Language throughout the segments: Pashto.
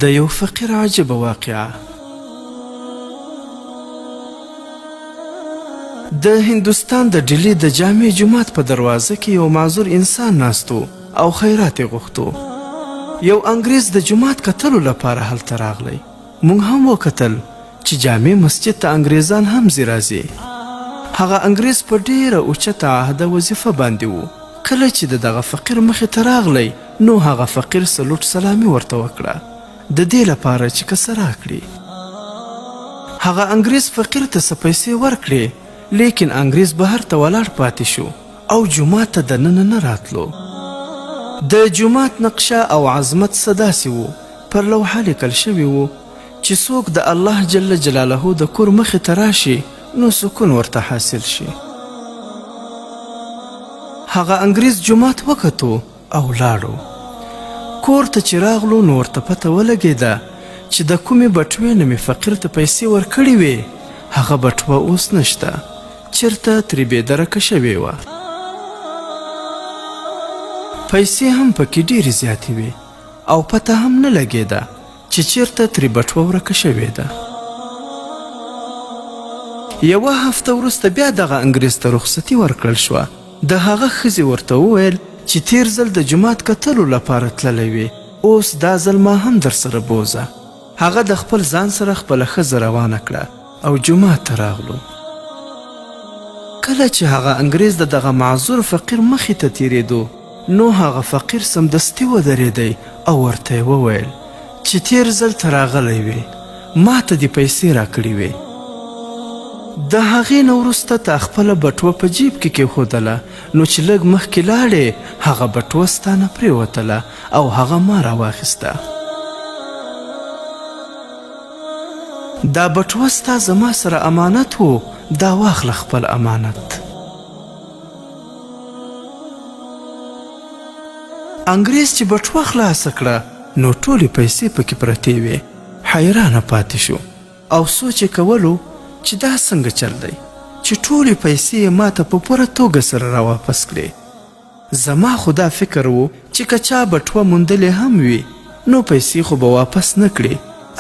د یو فقیر عجبه واقعه. د هندوستان د ډیلی د جامع جومات په دروازه کې یو معذور انسان ناستو او خیرات یې غوښتو. یو انګریز د جومات کتلو لپاره هلته راغلی. موږ هم وکتل چې جامع مسجد ته انګریزان هم ځي راځي. هغه انګریز په ډیره اوچته عهده وظیفه باندې و. کله چې د دغه فقیر مخې ته راغلی نو هغه فقیر سلوټ سلامي ورته وکړه د دې لپاره چې کسه راکړي. هغه انګریز فقیر ته څه پیسې ورکړې، لیکن انګریز بهر ته ولاړ پاتې شو او جومات ته دننه نه راتلو. د جومات نقشه او عظمت څه داسې و، پر لوحه لیکل شوي و چې څوک د الله جل جلاله د کور مخې ته راشي نو سکون ورته حاصل شي. هغه انګریز جومات وکتو او لاړو. کور ته چې راغلو نو ورته پته ولګېده چې د کومې بټوې نه مې فقیر ته پیسې ورکړې وې هغه بټوه اوس نشته، چېرته ترې بېدرکه شوې وه. پیسې هم پکې ډېرې زیاتې وې او پته هم نه لګېده چې چېرته ترې بټوه ورکه شوې ده. یوه هفته وروسته بیا دغه انګریز ته رخصتي ورکړل شوه. د هغه ښځې ورته وویل چې تیر ځل د جومات کتلو لپاره تللی وې، اوس دا ځل ما هم در سره بوزه. هغه د خپل ځان سره خپله ښځه روانه کړه او جومات ته راغلو. کله چې هغه انګریز د دغه معذور فقیر مخې ته تیرېدو نو هغه فقیر سمدستي ودرېدی او ورته یې وویل چې تیر ځل ته راغلی وې، ما ته دې پیسې راکړې وې. د هغې نه وروسته تا خپله بټوه په جیب کې کېښودله، نو چې لږ مخکې لاړې هغه بټوه ستا نه پرېوتله او هغه ما راواخیسته. دا بټوه ستا زما سره امانت و، دا واخله خپل امانت. انګریز چې بټوه خلاصه کړه نو ټولې پیسې پکې پرتې وې. حیرانه پاتې شو او سوچ یې کولو چې دا څنګه چل دی چې ټولې پیسې یې ما ته په پوره توګه سره راواپس کړې. زما خو دا فکر و چې که چا بټوه موندلې هم وي نو پیسې خو به واپس نه کړې،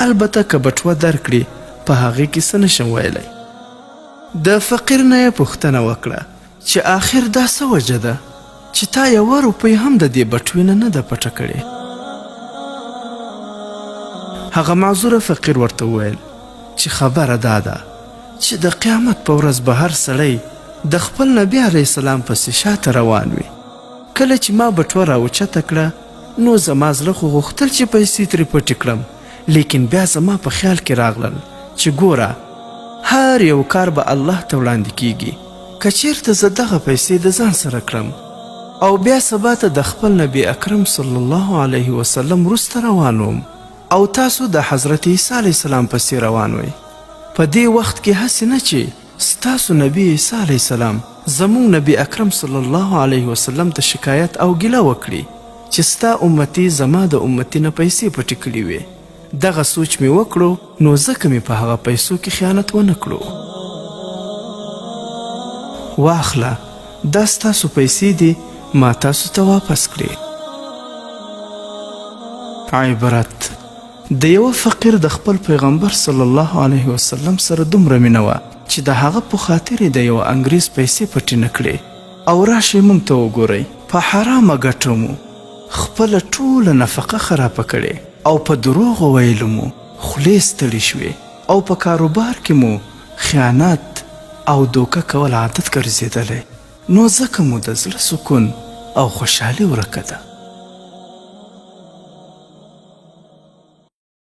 البته که بټوه درکړي په هغې کې څه نشم ویلی. د فقیر نه یې پوښتنه وکړه چې آخر دا څه وجه ده چې تا یوه روپۍ هم د دې بټوې نه ده پټه کړې. هغه معذوره فقیر ورته وویل چې خبره دا ده چې د قیامت په ورځ به هر سړی د خپل نبي علیه السلام پسې شاته روان وي. کله چې ما بټوه راوچته کړه نو زما زړه خو غوښتل چې پیسې ترې پټې کړم، لیکن بیا زما په خیال کې راغلل چې ګوره هر یو کار به الله ته وړاندې کیږي. که چېرته زه دغه پیسې د ځان سره کړم او بیا سبا ته د خپل نبي اکرم صلی الله علیه وسلم وروسته روان وم او تاسو د حضرت عیسی علیه السلام پسې روان وئ، په دې وخت کې هسې نه چې ستاسو نبي عیسی علیه السلام زموږ نبي اکرم صلی الله علیه وسلم ته شکایت او ګیله وکړي چې ستا امتي زما د امتي نه پیسې پټې کړي وې. دغه سوچ مې وکړو نو ځکه مې په هغه پیسو کې خیانت ونه کړو. واخله دا ستاسو پیسې دي، ما تاسو ته واپس کړې. عبرت: د یوه فقیر د خپل پیغمبر صلی الله علیه وسلم سره دومره مینه وه چې د هغه په خاطر یې د یوه انګریز پیسې پټې نه کړې. او راشئ موږ ته وګورئ، په حرامه ګټه مو خپله ټوله نفقه خرابه کړې او په دروغو ویلو مو خولې ستړې شوې او په کاروبار کې مو خیانت او دوکه کول عادت ګرځېدلی، نو ځکه مو د زړه سکون او خوشحالي ورکه ده.